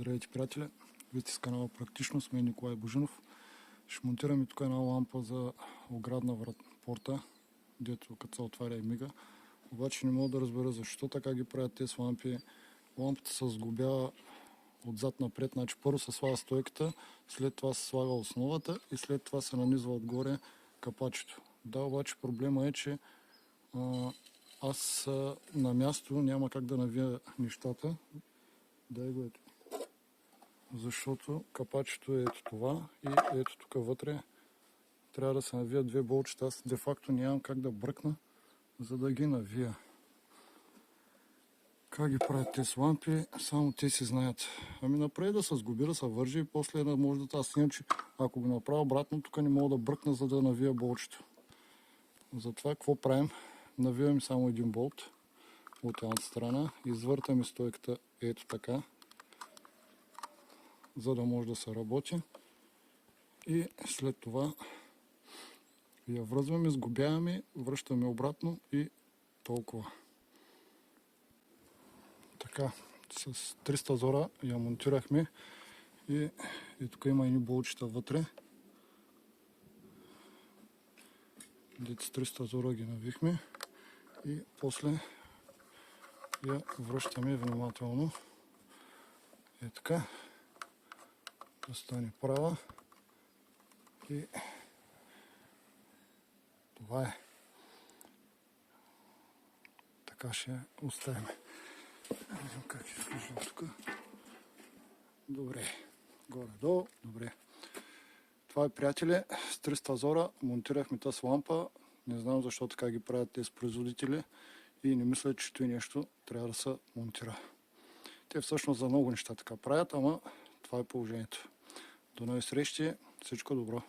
Здравейте, приятели! Вие сте с канала Практично, с мен Николай Божинов. Ще монтираме тук една лампа за оградна порта, дето като се отваря и мига. Обаче не мога да разбера защо така ги правят тези лампи. Лампата се сглобява отзад напред, значи първо се слага стойката, след това се слага основата и след това се нанизва отгоре капачето. Да, обаче проблема е, че аз на място няма как да навия нещата. Дай го ето. Защото капачето е ето това и ето тук вътре трябва да се навият две болчета. Аз де-факто нямам как да бръкна, за да ги навия. Как ги правят тези лампи, само те си знаят. Ами напред да се сгуби, да се вържи и после да може да тази снимам, че ако го направя обратно, тук не мога да бръкна, за да навия болчето. Затова какво правим? Навиваме само един болт от едната страна, извъртаме стойката ето така, за да може да се работи. И след това я връзваме, сгубяваме, връщаме обратно и толкова. Така, с 300 зора я монтирахме и тук има едни болчета вътре. Дето с 300 зора ги навихме и после я връщаме внимателно. Е така. Да стане права и това е. Така ще оставим. Видим как е служил тук. Добре. Горе-долу. Добре. Това е, приятели, с 300 зора монтирахме тази лампа. Не знам защо така ги правят тези производители и не мисля, че това нещо трябва да се монтира. Те всъщност за много неща така правят, ама това е положението. До нови срещи, всичко добро!